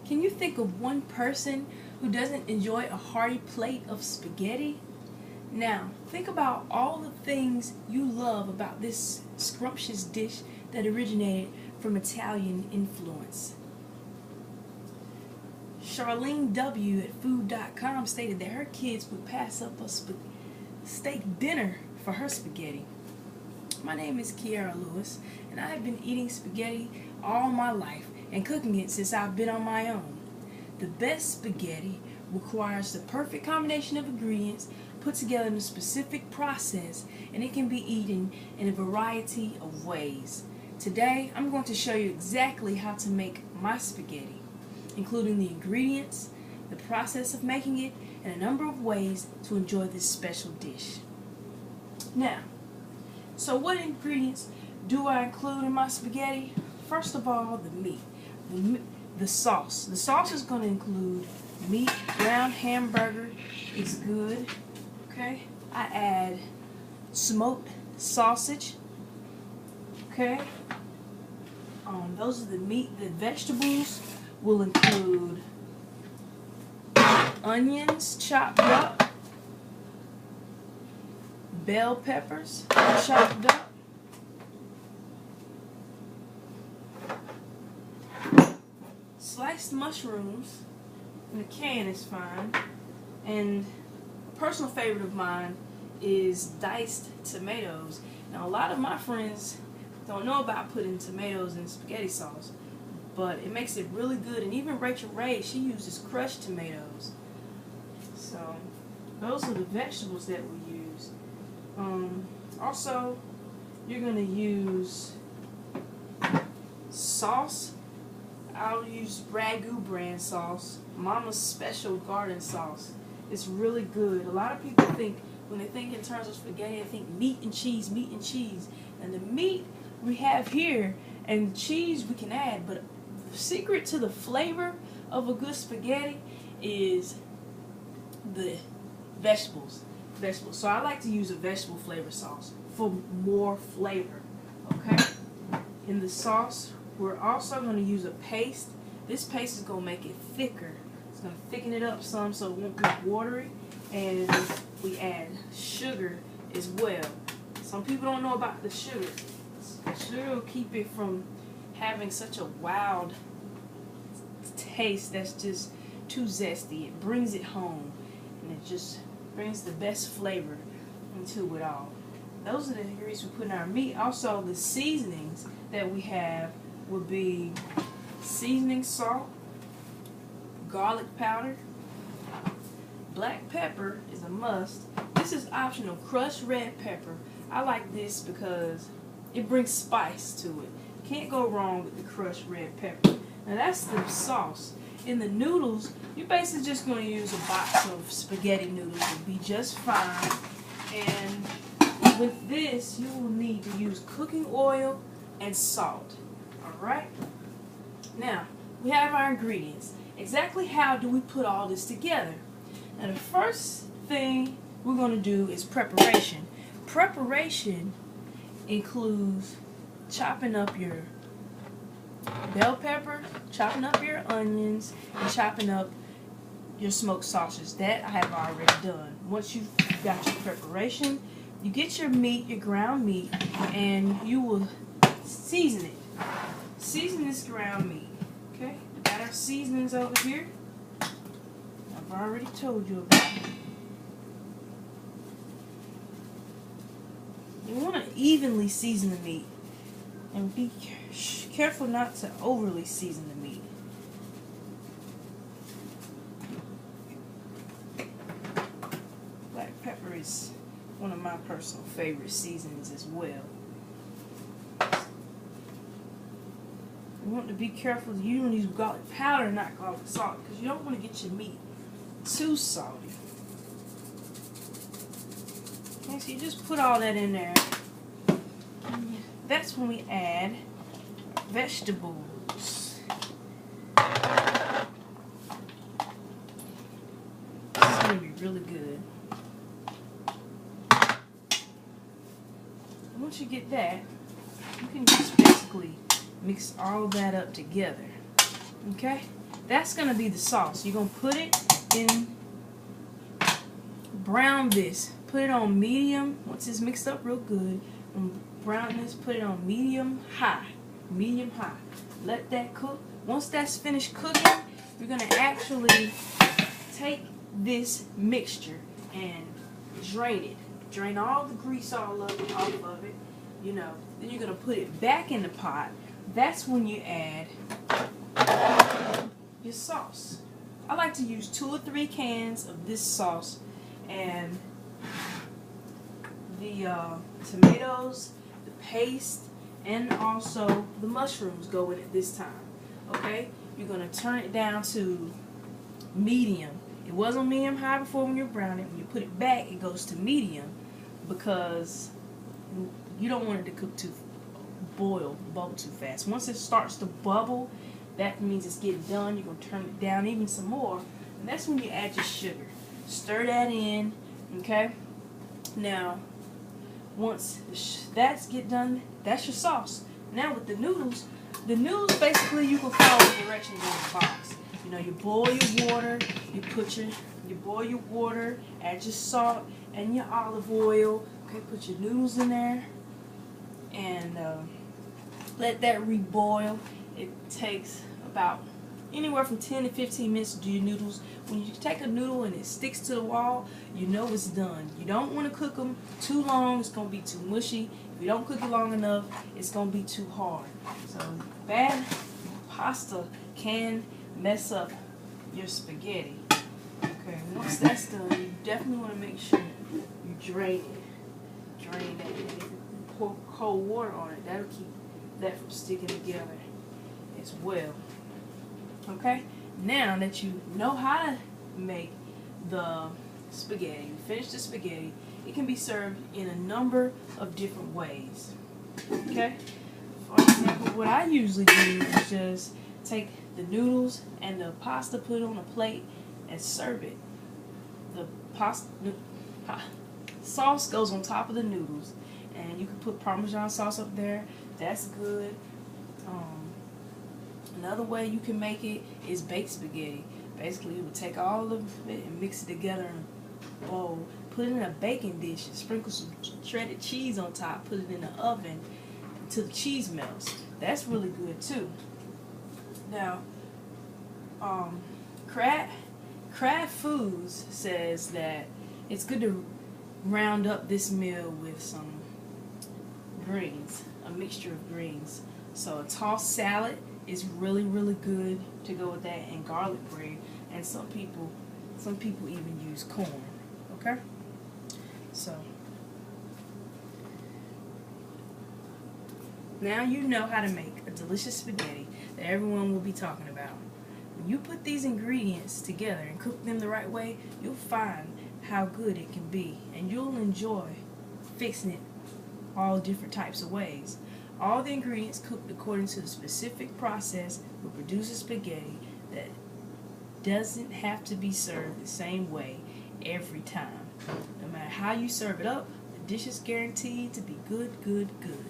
Can you think of one person who doesn't enjoy a hearty plate of spaghetti? Now, think about all the things you love about this scrumptious dish that originated from Italian influence. Charlene W. at food.com stated that her kids would pass up a steak dinner for her spaghetti. My name is Keaira Lewis, and I have been eating spaghetti all my life and cooking it since I've been on my own. The best spaghetti requires the perfect combination of ingredients put together in a specific process, and it can be eaten in a variety of ways. Today, I'm going to show you exactly how to make my spaghetti, including the ingredients, the process of making it, and a number of ways to enjoy this special dish. Now, so what ingredients do I include in my spaghetti? First of all, the meat. The sauce. The sauce is going to include meat. Ground hamburger is good. Okay. I add smoked sausage. Okay. Those are the meat. The vegetables will include onions chopped up, bell peppers chopped up, sliced mushrooms in a can is fine, and a personal favorite of mine is diced tomatoes. Now, a lot of my friends don't know about putting tomatoes in spaghetti sauce, but it makes it really good. And even Rachel Ray, she uses crushed tomatoes. So those are the vegetables that we use. Also, you're going to use sauce. I'll use Ragu brand sauce, Mama's Special Garden sauce. It's really good. A lot of people think, when they think in terms of spaghetti, they think meat and cheese, meat and cheese. And the meat we have here and the cheese we can add, but the secret to the flavor of a good spaghetti is the vegetables. So I like to use a vegetable flavor sauce for more flavor. Okay? In the sauce, we're also going to use a paste. This paste is going to make it thicker. It's going to thicken it up some so it won't be watery. And we add sugar as well. Some people don't know about the sugar. The sugar will keep it from having such a wild taste that's just too zesty. It brings it home, and it just brings the best flavor into it all. Those are the ingredients we put in our meat. Also, the seasonings that we have would be seasoning salt, garlic powder, black pepper is a must. This is optional. Crushed red pepper. I like this because it brings spice to it. Can't go wrong with the crushed red pepper. Now that's the sauce. In the noodles, you're basically just going to use a box of spaghetti noodles. It'll be just fine. And with this, you will need to use cooking oil and salt. Alright? Now, we have our ingredients. Exactly how do we put all this together? Now, the first thing we're going to do is preparation. Preparation includes chopping up your bell pepper, chopping up your onions, and chopping up your smoked sausage. That I have already done. Once you've got your preparation, you get your meat, your ground meat, and you will season it. Season this ground meat. Okay? We got our seasonings over here. I've already told you about it. You want to evenly season the meat, and be careful not to overly season the meat. Black pepper is one of my personal favorite seasonings as well. You want to be careful. You don't use garlic powder, not garlic salt, because you don't want to get your meat too salty. Okay, so you just put all that in there. That's when we add vegetables. This is going to be really good. Once you get that, you can just basically mix all that up together. Okay? That's going to be the sauce. You're going to put it in, brown this. Put it on medium. Once it's mixed up real good, brown this, put it on medium high. Medium high. Let that cook. Once that's finished cooking, you're going to actually take this mixture and drain it. Drain all the grease all off of it. You know, then you're going to put it back in the pot. That's when you add your sauce. I like to use 2 or 3 cans of this sauce, and the tomatoes, the paste, and also the mushrooms go in it this time. Okay? You're going to turn it down to medium. It was on medium high before when you brown it. When you put it back, it goes to medium because you don't want it to cook bubble too fast. Once it starts to bubble, that means it's getting done. You're going to turn it down even some more, and that's when you add your sugar. Stir that in, okay? Now, once that's get done, that's your sauce. Now with the noodles basically you can follow the directions in the box. You know, you boil your water, you boil your water, add your salt and your olive oil. Okay, put your noodles in there and let that reboil. It takes about anywhere from 10 to 15 minutes to do your noodles. When you take a noodle and it sticks to the wall, you know it's done. You don't want to cook them too long. It's going to be too mushy. If you don't cook it long enough, it's going to be too hard. So bad pasta can mess up your spaghetti. Okay, once that's done, you definitely want to make sure you drain it. Drain that. And if you pour cold water on it, that'll keep that from sticking together as well. Okay, now that you know how to make the spaghetti, you finish the spaghetti, it can be served in a number of different ways. Okay, for example, what I usually do is just take the noodles and the pasta, put it on a plate, and serve it. The sauce goes on top of the noodles, and you can put Parmesan sauce up there. That's good. Another way you can make it is baked spaghetti. Basically, you would take all of it and mix it together in a bowl, put it in a baking dish, and sprinkle some shredded cheese on top, put it in the oven until the cheese melts. That's really good too. Now, Kraft Foods says that it's good to round up this meal with some greens, a mixture of greens. So a tossed salad is really, really good to go with that, and garlic bread, and some people even use corn. Okay, so now you know how to make a delicious spaghetti that everyone will be talking about. When you put these ingredients together and cook them the right way, you'll find how good it can be, and you'll enjoy fixing it all different types of ways. All the ingredients cooked according to the specific process will produce a spaghetti that doesn't have to be served the same way every time. No matter how you serve it up, the dish is guaranteed to be good, good, good.